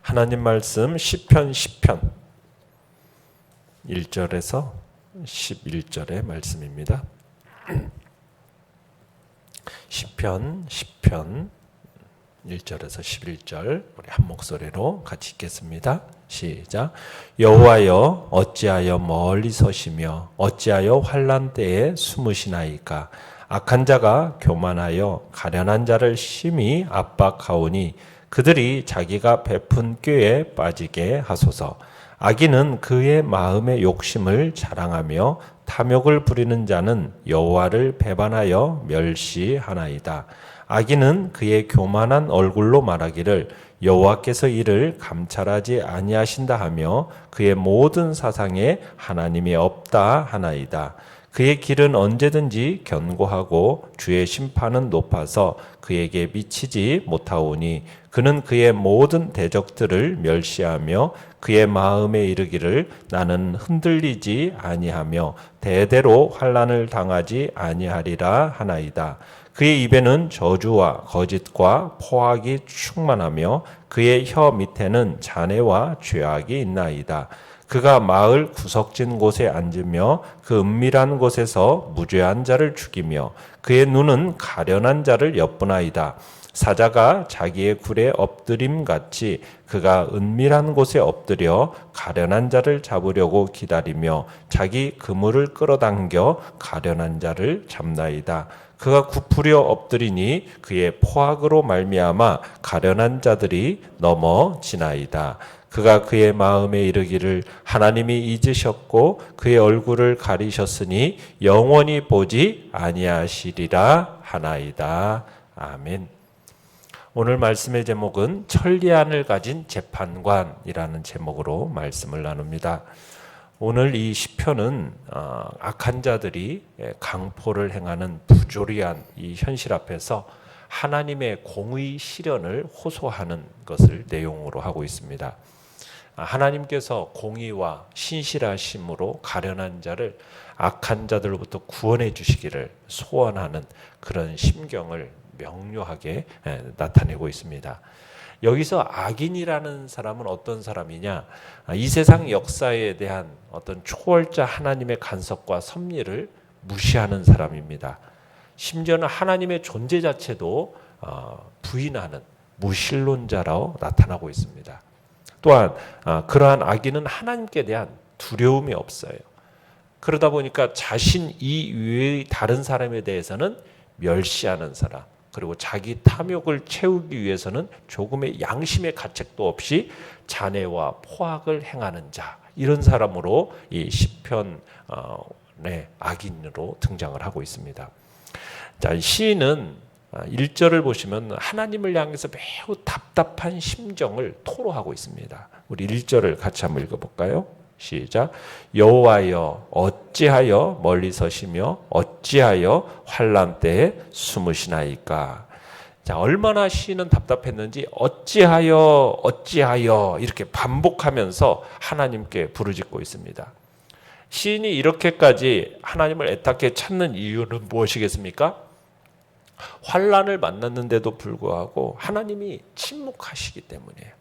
하나님 말씀 시편 10편 1절에서 11절의 말씀입니다. 시편 10편 1절에서 11절 우리 한 목소리로 같이 읽겠습니다. 시작. 여호와여 어찌하여 멀리 서시며 어찌하여 환난 때에 숨으시나이까. 악한 자가 교만하여 가련한 자를 심히 압박하오니 그들이 자기가 베푼 꾀에 빠지게 하소서. 악인은 그의 마음의 욕심을 자랑하며 탐욕을 부리는 자는 여호와를 배반하여 멸시하나이다. 악인은 그의 교만한 얼굴로 말하기를 여호와께서 이를 감찰하지 아니하신다 하며 그의 모든 사상에 하나님이 없다 하나이다. 그의 길은 언제든지 견고하고 주의 심판은 높아서 그에게 미치지 못하오니 그는 그의 모든 대적들을 멸시하며 그의 마음에 이르기를 나는 흔들리지 아니하며 대대로 환난을 당하지 아니하리라 하나이다. 그의 입에는 저주와 거짓과 포악이 충만하며 그의 혀 밑에는 잔해와 죄악이 있나이다. 그가 마을 구석진 곳에 앉으며 그 은밀한 곳에서 무죄한 자를 죽이며 그의 눈은 가련한 자를 엿보나이다. 사자가 자기의 굴에 엎드림 같이 그가 은밀한 곳에 엎드려 가련한 자를 잡으려고 기다리며 자기 그물을 끌어당겨 가련한 자를 잡나이다. 그가 굽으려 엎드리니 그의 포악으로 말미암아 가련한 자들이 넘어지나이다. 그가 그의 마음에 이르기를 하나님이 잊으셨고 그의 얼굴을 가리셨으니 영원히 보지 아니하시리라 하나이다. 아멘. 오늘 말씀의 제목은 천리안을 가진 재판관이라는 제목으로 말씀을 나눕니다. 오늘 이 시편은 악한 자들이 강포를 행하는 부조리한 이 현실 앞에서 하나님의 공의 실현을 호소하는 것을 내용으로 하고 있습니다. 하나님께서 공의와 신실하심으로 가련한 자를 악한 자들로부터 구원해 주시기를 소원하는 그런 심경을 명료하게 나타내고 있습니다. 여기서 악인이라는 사람은 어떤 사람이냐? 이 세상 역사에 대한 어떤 초월자 하나님의 간섭과 섭리를 무시하는 사람입니다. 심지어는 하나님의 존재 자체도 부인하는 무신론자로 나타나고 있습니다. 또한 그러한 악인은 하나님께 대한 두려움이 없어요. 그러다 보니까 자신 이외의 다른 사람에 대해서는 멸시하는 사람, 그리고 자기 탐욕을 채우기 위해서는 조금의 양심의 가책도 없이 잔해와 포악을 행하는 자, 이런 사람으로 이 시편의 악인으로 등장을 하고 있습니다. 자, 시인은 1절을 보시면 하나님을 향해서 매우 답답한 심정을 토로하고 있습니다. 우리 1절을 같이 한번 읽어볼까요? 시작. 여호와여 어찌하여 멀리 서시며 어찌하여 환난 때에 숨으시나이까. 자, 얼마나 시인은 답답했는지 어찌하여 이렇게 반복하면서 하나님께 부르짖고 있습니다. 시인이 이렇게까지 하나님을 애타게 찾는 이유는 무엇이겠습니까? 환난을 만났는데도 불구하고 하나님이 침묵하시기 때문이에요.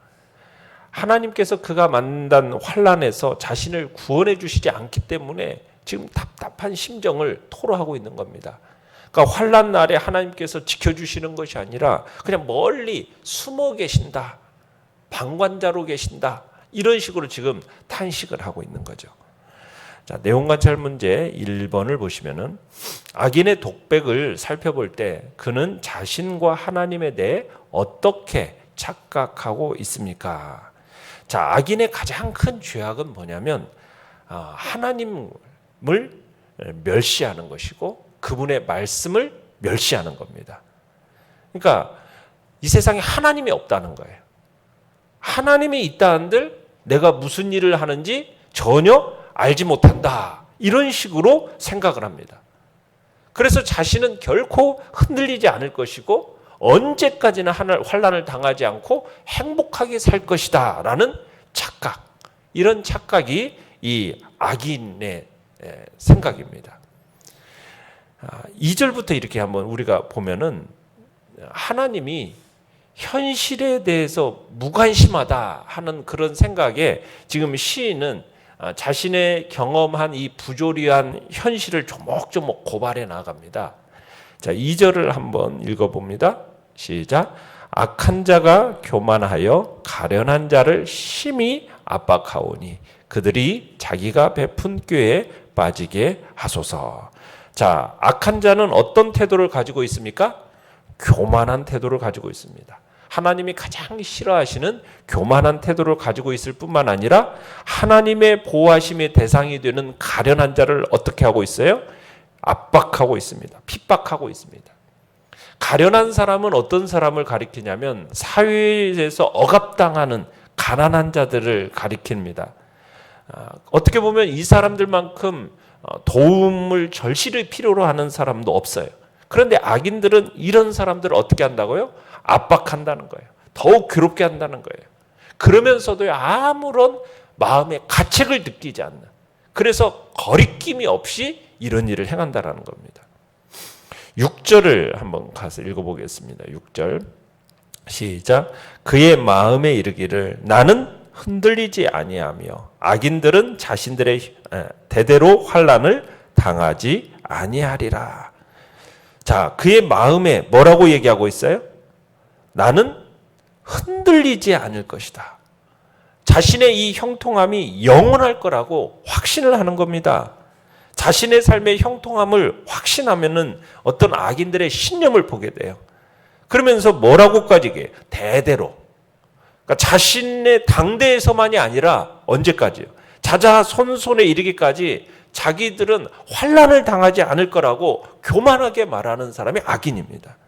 하나님께서 그가 만난 환난에서 자신을 구원해 주시지 않기 때문에 지금 답답한 심정을 토로하고 있는 겁니다. 그러니까 환난 날에 하나님께서 지켜주시는 것이 아니라 그냥 멀리 숨어 계신다, 방관자로 계신다, 이런 식으로 지금 탄식을 하고 있는 거죠. 자, 내용 관찰 문제 1번을 보시면은 악인의 독백을 살펴볼 때 그는 자신과 하나님에 대해 어떻게 착각하고 있습니까? 자, 악인의 가장 큰 죄악은 뭐냐면 하나님을 멸시하는 것이고 그분의 말씀을 멸시하는 겁니다. 그러니까 이 세상에 하나님이 없다는 거예요. 하나님이 있다 한들 내가 무슨 일을 하는지 전혀 알지 못한다, 이런 식으로 생각을 합니다. 그래서 자신은 결코 흔들리지 않을 것이고 언제까지나 환난을 당하지 않고 행복하게 살 것이다 라는 착각, 이런 착각이 이 악인의 생각입니다. 2절부터 이렇게 한번 우리가 보면은 하나님이 현실에 대해서 무관심하다 하는 그런 생각에 지금 시인은 자신의 경험한 이 부조리한 현실을 조목조목 고발해 나갑니다. 자, 2절을 한번 읽어봅니다. 시작. 악한 자가 교만하여 가련한 자를 심히 압박하오니 그들이 자기가 베푼 꾀에 빠지게 하소서. 자, 악한 자는 어떤 태도를 가지고 있습니까? 교만한 태도를 가지고 있습니다. 하나님이 가장 싫어하시는 교만한 태도를 가지고 있을 뿐만 아니라 하나님의 보호하심의 대상이 되는 가련한 자를 어떻게 하고 있어요? 압박하고 있습니다. 핍박하고 있습니다. 가련한 사람은 어떤 사람을 가리키냐면 사회에서 억압당하는 가난한 자들을 가리킵니다. 어떻게 보면 이 사람들만큼 도움을 절실히 필요로 하는 사람도 없어요. 그런데 악인들은 이런 사람들을 어떻게 한다고요? 압박한다는 거예요. 더욱 괴롭게 한다는 거예요. 그러면서도 아무런 마음의 가책을 느끼지 않는, 그래서 거리낌이 없이 이런 일을 행한다는 겁니다. 6절을 한번 가서 읽어보겠습니다. 6절 시작. 그의 마음에 이르기를 나는 흔들리지 아니하며 악인들은 자신들의 대대로 환난을 당하지 아니하리라. 자, 그의 마음에 뭐라고 얘기하고 있어요? 나는 흔들리지 않을 것이다. 자신의 이 형통함이 영원할 거라고 확신을 하는 겁니다. 자신의 삶의 형통함을 확신하면은 어떤 악인들의 신념을 보게 돼요. 그러면서 뭐라고까지 얘기해요? 대대로. 그러니까 자신의 당대에서만이 아니라 언제까지요? 자자손손에 이르기까지 자기들은 환난을 당하지 않을 거라고 교만하게 말하는 사람이 악인입니다.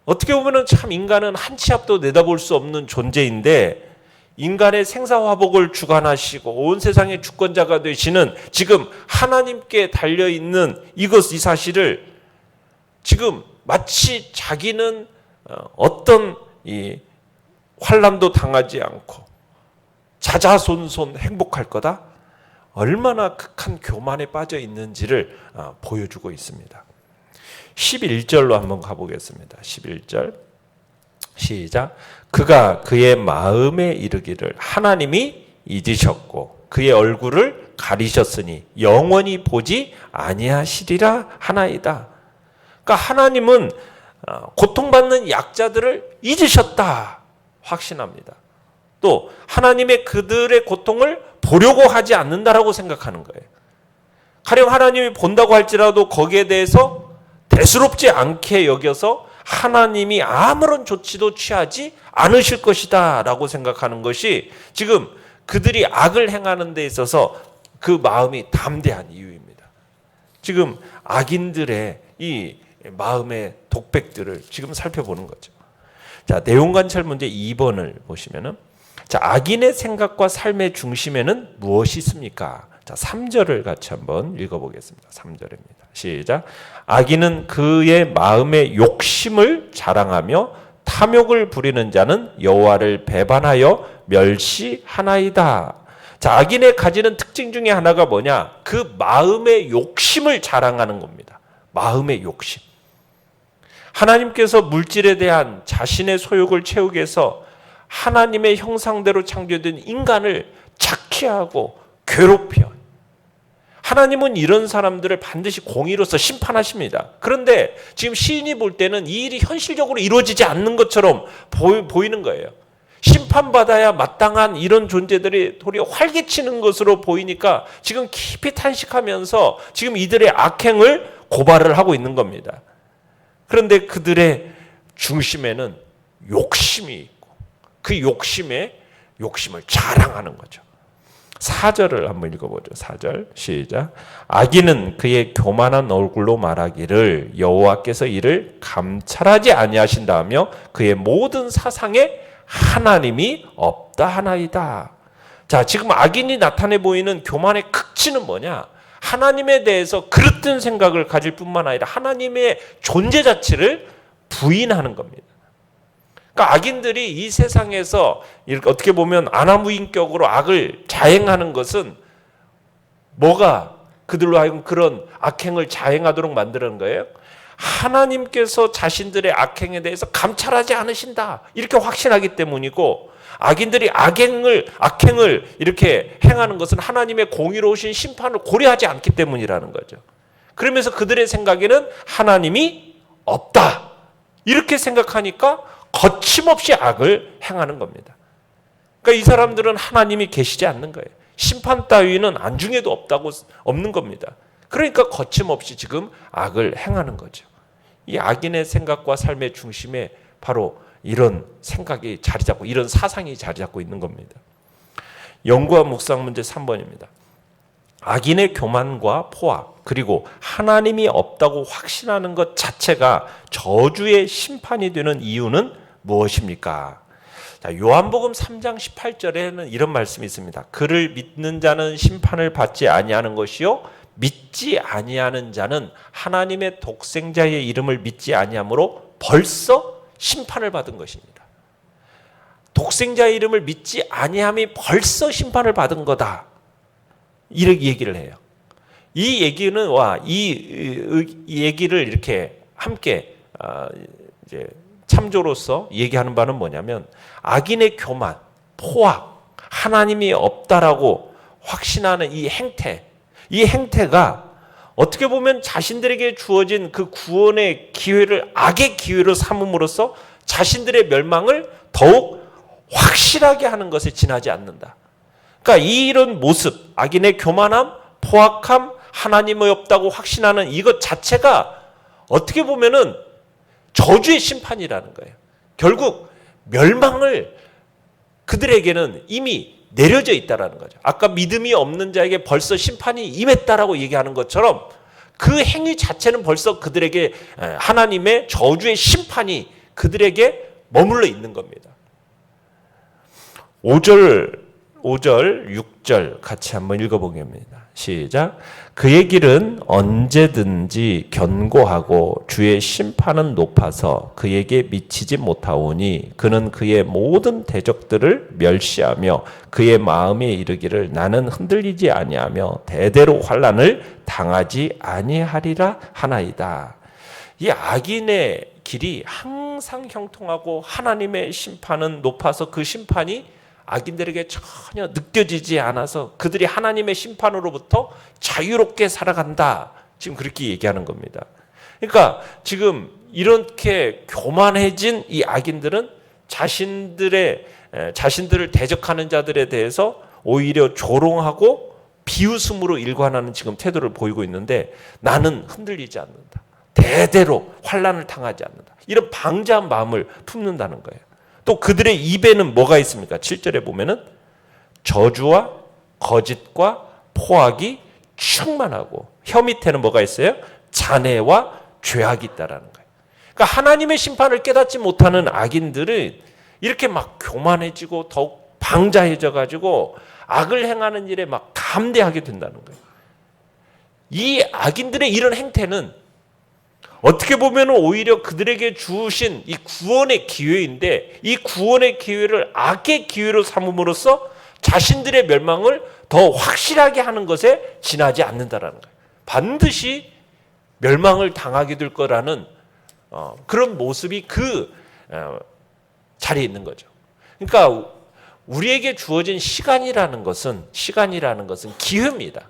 어떻게 보면 참 인간은 한 치 앞도 내다볼 수 없는 존재인데 인간의 생사화복을 주관하시고 온 세상의 주권자가 되시는 지금 하나님께 달려있는 이 사실을 지금 마치 자기는 어떤 이 환난도 당하지 않고 자자손손 행복할 거다? 얼마나 극한 교만에 빠져 있는지를 보여주고 있습니다. 11절로 한번 가보겠습니다. 11절 시작. 그가 그의 마음에 이르기를 하나님이 잊으셨고 그의 얼굴을 가리셨으니 영원히 보지 아니하시리라 하나이다. 그러니까 하나님은 고통받는 약자들을 잊으셨다 확신합니다. 또 하나님의 그들의 고통을 보려고 하지 않는다라고 생각하는 거예요. 가령 하나님이 본다고 할지라도 거기에 대해서 대수롭지 않게 여겨서 하나님이 아무런 조치도 취하지 않으실 것이다 라고 생각하는 것이 지금 그들이 악을 행하는 데 있어서 그 마음이 담대한 이유입니다. 지금 악인들의 이 마음의 독백들을 지금 살펴보는 거죠. 자, 내용관찰 문제 2번을 보시면은 자, 악인의 생각과 삶의 중심에는 무엇이 있습니까? 자, 3절을 같이 한번 읽어보겠습니다. 3절입니다. 시작. 악인은 그의 마음의 욕심을 자랑하며 탐욕을 부리는 자는 여호와를 배반하여 멸시하나이다. 자, 악인의 가지는 특징 중에 하나가 뭐냐? 그 마음의 욕심을 자랑하는 겁니다. 마음의 욕심. 하나님께서 물질에 대한 자신의 소욕을 채우기 위해서 하나님의 형상대로 창조된 인간을 착취하고 괴롭혀. 하나님은 이런 사람들을 반드시 공의로서 심판하십니다. 그런데 지금 시인이 볼 때는 이 일이 현실적으로 이루어지지 않는 것처럼 보이는 거예요. 심판받아야 마땅한 이런 존재들이 도리어 활개치는 것으로 보이니까 지금 깊이 탄식하면서 지금 이들의 악행을 고발을 하고 있는 겁니다. 그런데 그들의 중심에는 욕심이 있고 그 욕심을 자랑하는 거죠. 4절을 한번 읽어보죠. 4절 시작. 악인은 그의 교만한 얼굴로 말하기를 여호와께서 이를 감찰하지 아니하신다며 그의 모든 사상에 하나님이 없다 하나이다. 자, 지금 악인이 나타내 보이는 교만의 극치는 뭐냐? 하나님에 대해서 그릇된 생각을 가질 뿐만 아니라 하나님의 존재 자체를 부인하는 겁니다. 그러니까 악인들이 이 세상에서 어떻게 보면 아나무인격으로 악을 자행하는 것은 뭐가 그들로 하여금 그런 악행을 자행하도록 만드는 거예요? 하나님께서 자신들의 악행에 대해서 감찰하지 않으신다. 이렇게 확신하기 때문이고, 악인들이 악행을 이렇게 행하는 것은 하나님의 공의로우신 심판을 고려하지 않기 때문이라는 거죠. 그러면서 그들의 생각에는 하나님이 없다. 이렇게 생각하니까 거침없이 악을 행하는 겁니다. 그러니까 이 사람들은 하나님이 계시지 않는 거예요. 심판 따위는 안중에도 없는 겁니다. 그러니까 거침없이 지금 악을 행하는 거죠. 이 악인의 생각과 삶의 중심에 바로 이런 생각이 자리 잡고 이런 사상이 자리 잡고 있는 겁니다. 연구와 묵상 문제 3번입니다. 악인의 교만과 포악 그리고 하나님이 없다고 확신하는 것 자체가 저주의 심판이 되는 이유는 무엇입니까? 자, 요한복음 3장 18절에는 이런 말씀이 있습니다. 그를 믿는 자는 심판을 받지 아니하는 것이요 믿지 아니하는 자는 하나님의 독생자의 이름을 믿지 아니하므로 벌써 심판을 받은 것입니다. 독생자의 이름을 믿지 아니함이 벌써 심판을 받은 거다. 이렇게 얘기를 해요. 이 얘기는 이 얘기를 이렇게 함께 이제 참조로서 얘기하는 바는 뭐냐면 악인의 교만, 포악, 하나님이 없다라고 확신하는 이 행태가 어떻게 보면 자신들에게 주어진 그 구원의 기회를 악의 기회로 삼음으로써 자신들의 멸망을 더욱 확실하게 하는 것에 지나지 않는다. 그러니까 이런 모습, 악인의 교만함, 포악함, 하나님이 없다고 확신하는 이것 자체가 어떻게 보면은 저주의 심판이라는 거예요. 결국 멸망을 그들에게는 이미 내려져 있다라는 거죠. 아까 믿음이 없는 자에게 벌써 심판이 임했다라고 얘기하는 것처럼 그 행위 자체는 벌써 그들에게 하나님의 저주의 심판이 그들에게 머물러 있는 겁니다. 5절, 6절 같이 한번 읽어보겠습니다. 시작. 그의 길은 언제든지 견고하고 주의 심판은 높아서 그에게 미치지 못하오니 그는 그의 모든 대적들을 멸시하며 그의 마음에 이르기를 나는 흔들리지 아니하며 대대로 환난을 당하지 아니하리라 하나이다. 이 악인의 길이 항상 형통하고 하나님의 심판은 높아서 그 심판이 악인들에게 전혀 느껴지지 않아서 그들이 하나님의 심판으로부터 자유롭게 살아간다. 지금 그렇게 얘기하는 겁니다. 그러니까 지금 이렇게 교만해진 이 악인들은 자신들을 대적하는 자들에 대해서 오히려 조롱하고 비웃음으로 일관하는 지금 태도를 보이고 있는데 나는 흔들리지 않는다. 대대로 환난을 당하지 않는다. 이런 방자한 마음을 품는다는 거예요. 또 그들의 입에는 뭐가 있습니까? 7절에 보면은 저주와 거짓과 포악이 충만하고 혀 밑에는 뭐가 있어요? 잔해와 죄악이 있다라는 거예요. 그러니까 하나님의 심판을 깨닫지 못하는 악인들은 이렇게 막 교만해지고 더욱 방자해져 가지고 악을 행하는 일에 막 감대하게 된다는 거예요. 이 악인들의 이런 행태는 어떻게 보면 오히려 그들에게 주신 이 구원의 기회인데 이 구원의 기회를 악의 기회로 삼음으로써 자신들의 멸망을 더 확실하게 하는 것에 지나지 않는다라는 거예요. 반드시 멸망을 당하게 될 거라는 그런 모습이 그 자리에 있는 거죠. 그러니까 우리에게 주어진 시간이라는 것은 기회입니다.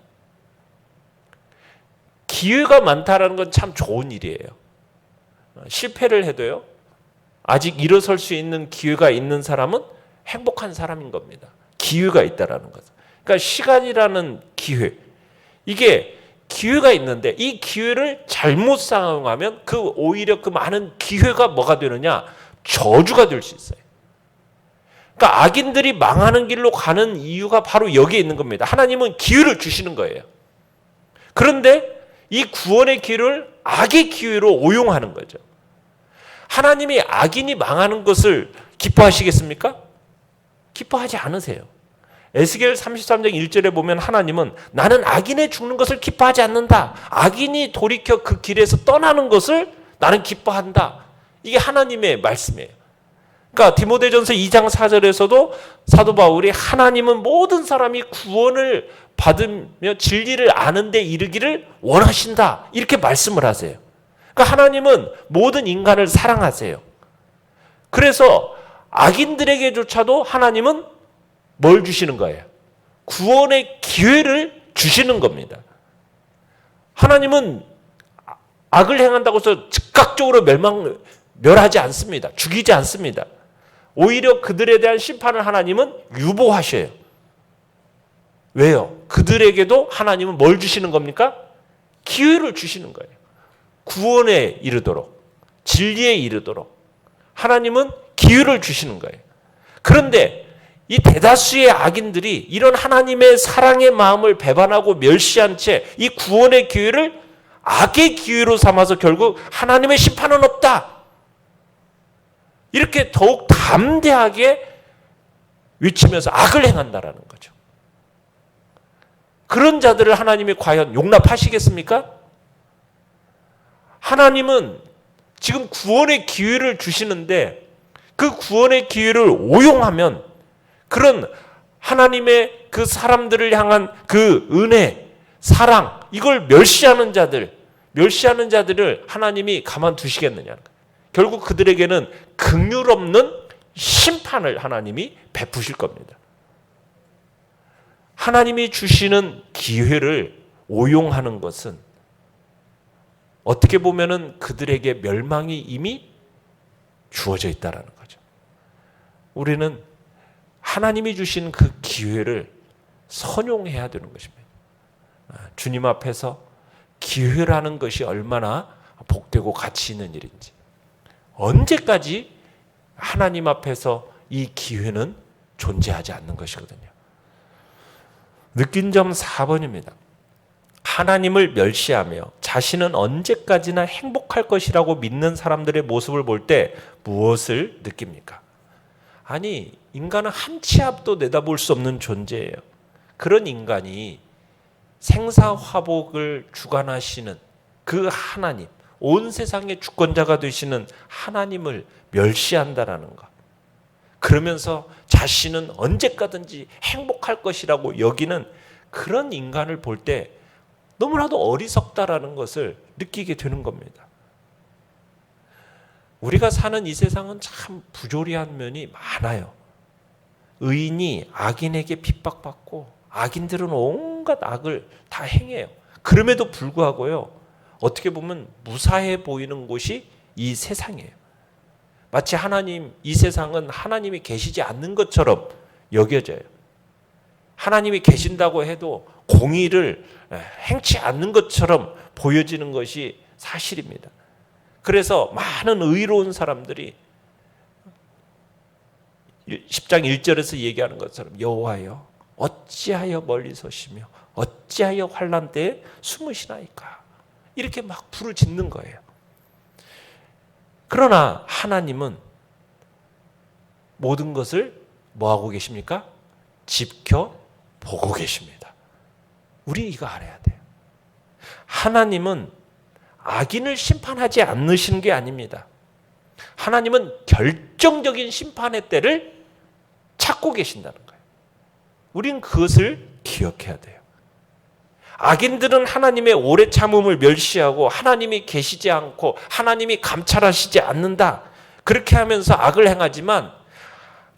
기회가 많다라는 건 참 좋은 일이에요. 실패를 해도요, 아직 일어설 수 있는 기회가 있는 사람은 행복한 사람인 겁니다. 기회가 있다라는 것. 그러니까 시간이라는 기회, 이게 기회가 있는데 이 기회를 잘못 사용하면 오히려 그 많은 기회가 뭐가 되느냐? 저주가 될 수 있어요. 그러니까 악인들이 망하는 길로 가는 이유가 바로 여기에 있는 겁니다. 하나님은 기회를 주시는 거예요. 그런데 이 구원의 기회를 악의 기회로 오용하는 거죠. 하나님이 악인이 망하는 것을 기뻐하시겠습니까? 기뻐하지 않으세요. 에스겔 33장 1절에 보면 하나님은 나는 악인의 죽는 것을 기뻐하지 않는다. 악인이 돌이켜 그 길에서 떠나는 것을 나는 기뻐한다. 이게 하나님의 말씀이에요. 그러니까 디모데전서 2장 4절에서도 사도 바울이 하나님은 모든 사람이 구원을 받으며 진리를 아는 데 이르기를 원하신다. 이렇게 말씀을 하세요. 그러니까 하나님은 모든 인간을 사랑하세요. 그래서 악인들에게조차도 하나님은 뭘 주시는 거예요? 구원의 기회를 주시는 겁니다. 하나님은 악을 행한다고 해서 즉각적으로 멸하지 않습니다. 죽이지 않습니다. 오히려 그들에 대한 심판을 하나님은 유보하셔요. 왜요? 그들에게도 하나님은 뭘 주시는 겁니까? 기회를 주시는 거예요. 구원에 이르도록, 진리에 이르도록 하나님은 기회를 주시는 거예요. 그런데 이 대다수의 악인들이 이런 하나님의 사랑의 마음을 배반하고 멸시한 채 이 구원의 기회를 악의 기회로 삼아서 결국 하나님의 심판은 없다, 이렇게 더욱 담대하게 외치면서 악을 행한다라는 거죠. 그런 자들을 하나님이 과연 용납하시겠습니까? 하나님은 지금 구원의 기회를 주시는데 그 구원의 기회를 오용하면 그런 하나님의 그 사람들을 향한 그 은혜, 사랑, 이걸 멸시하는 자들을 하나님이 가만두시겠느냐는 거예요. 결국 그들에게는 긍휼 없는 심판을 하나님이 베푸실 겁니다. 하나님이 주시는 기회를 오용하는 것은 어떻게 보면은 그들에게 멸망이 이미 주어져 있다는 거죠. 우리는 하나님이 주신 그 기회를 선용해야 되는 것입니다. 주님 앞에서 기회라는 것이 얼마나 복되고 가치 있는 일인지, 언제까지 하나님 앞에서 이 기회는 존재하지 않는 것이거든요. 느낀 점 4번입니다. 하나님을 멸시하며 자신은 언제까지나 행복할 것이라고 믿는 사람들의 모습을 볼 때 무엇을 느낍니까? 아니, 인간은 한 치 앞도 내다볼 수 없는 존재예요. 그런 인간이 생사화복을 주관하시는 그 하나님, 온 세상의 주권자가 되시는 하나님을 멸시한다라는 것, 그러면서 자신은 언제까든지 행복할 것이라고 여기는 그런 인간을 볼 때 너무나도 어리석다라는 것을 느끼게 되는 겁니다. 우리가 사는 이 세상은 참 부조리한 면이 많아요. 의인이 악인에게 핍박받고 악인들은 온갖 악을 다 행해요. 그럼에도 불구하고요, 어떻게 보면 무사해 보이는 곳이 이 세상이에요. 마치 하나님, 이 세상은 하나님이 계시지 않는 것처럼 여겨져요. 하나님이 계신다고 해도 공의를 행치 않는 것처럼 보여지는 것이 사실입니다. 그래서 많은 의로운 사람들이 10장 1절에서 얘기하는 것처럼 여호와여 어찌하여 멀리 서시며 어찌하여 환난 때에 숨으시나이까, 이렇게 막 불을 짓는 거예요. 그러나 하나님은 모든 것을 뭐하고 계십니까? 지켜보고 계십니다. 우리 이거 알아야 돼요. 하나님은 악인을 심판하지 않으시는 게 아닙니다. 하나님은 결정적인 심판의 때를 찾고 계신다는 거예요. 우린 그것을 기억해야 돼요. 악인들은 하나님의 오래 참음을 멸시하고 하나님이 계시지 않고 하나님이 감찰하시지 않는다, 그렇게 하면서 악을 행하지만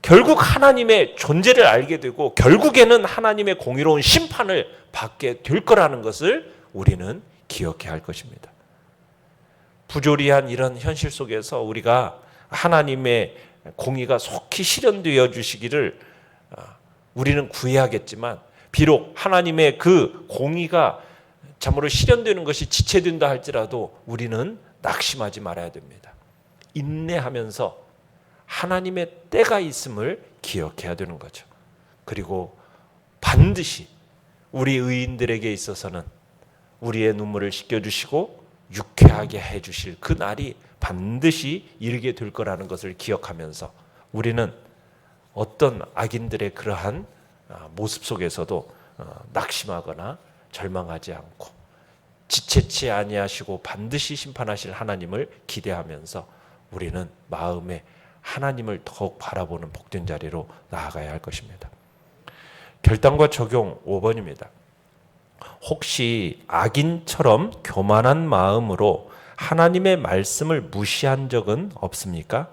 결국 하나님의 존재를 알게 되고 결국에는 하나님의 공의로운 심판을 받게 될 거라는 것을 우리는 기억해야 할 것입니다. 부조리한 이런 현실 속에서 우리가 하나님의 공의가 속히 실현되어 주시기를 우리는 구해야겠지만, 비록 하나님의 그 공의가 참으로 실현되는 것이 지체된다 할지라도 우리는 낙심하지 말아야 됩니다. 인내하면서 하나님의 때가 있음을 기억해야 되는 거죠. 그리고 반드시 우리 의인들에게 있어서는 우리의 눈물을 씻겨주시고 유쾌하게 해주실 그 날이 반드시 이르게 될 거라는 것을 기억하면서 우리는 어떤 악인들의 그러한 모습 속에서도 낙심하거나 절망하지 않고 지체치 아니하시고 반드시 심판하실 하나님을 기대하면서 우리는 마음에 하나님을 더욱 바라보는 복된 자리로 나아가야 할 것입니다. 결단과 적용 5번입니다. 혹시 악인처럼 교만한 마음으로 하나님의 말씀을 무시한 적은 없습니까?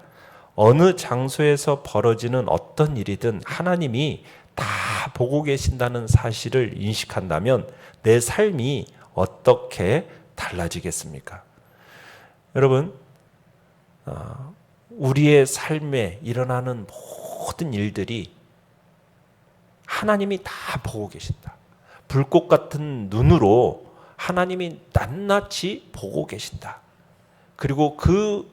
어느 장소에서 벌어지는 어떤 일이든 하나님이 다 보고 계신다는 사실을 인식한다면 내 삶이 어떻게 달라지겠습니까? 여러분, 우리의 삶에 일어나는 모든 일들이 하나님이 다 보고 계신다. 불꽃 같은 눈으로 하나님이 낱낱이 보고 계신다. 그리고 그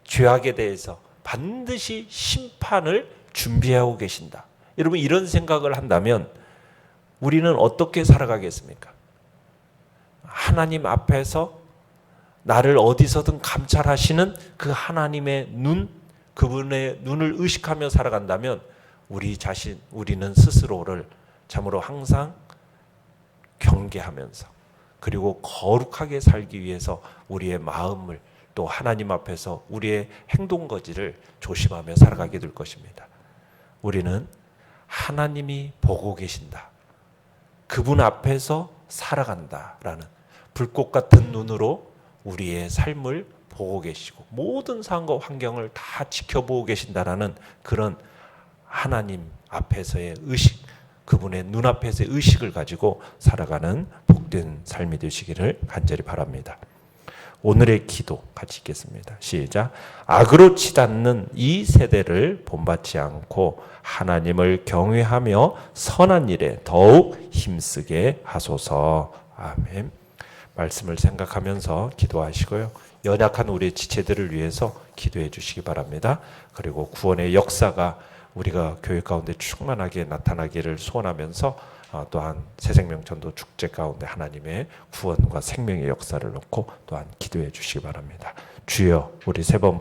죄악에 대해서 반드시 심판을 준비하고 계신다. 여러분, 이런 생각을 한다면 우리는 어떻게 살아가겠습니까? 하나님 앞에서 나를 어디서든 감찰하시는 그 하나님의 눈, 그분의 눈을 의식하며 살아간다면 우리는 스스로를 참으로 항상 경계하면서 그리고 거룩하게 살기 위해서 우리의 마음을 또 하나님 앞에서 우리의 행동거지를 조심하며 살아가게 될 것입니다. 우리는 하나님이 보고 계신다. 그분 앞에서 살아간다라는 불꽃 같은 눈으로 우리의 삶을 보고 계시고 모든 상황과 환경을 다 지켜보고 계신다라는 그런 하나님 앞에서의 의식, 그분의 눈앞에서의 의식을 가지고 살아가는 복된 삶이 되시기를 간절히 바랍니다. 오늘의 기도 같이 읽겠습니다. 시작. 악으로 치닫는 이 세대를 본받지 않고 하나님을 경외하며 선한 일에 더욱 힘쓰게 하소서. 아멘. 말씀을 생각하면서 기도하시고요. 연약한 우리의 지체들을 위해서 기도해 주시기 바랍니다. 그리고 구원의 역사가 우리가 교회 가운데 충만하게 나타나기를 소원하면서 또한 새생명전도 축제 가운데 하나님의 구원과 생명의 역사를 놓고 또한 기도해 주시기 바랍니다. 주여, 우리 세 번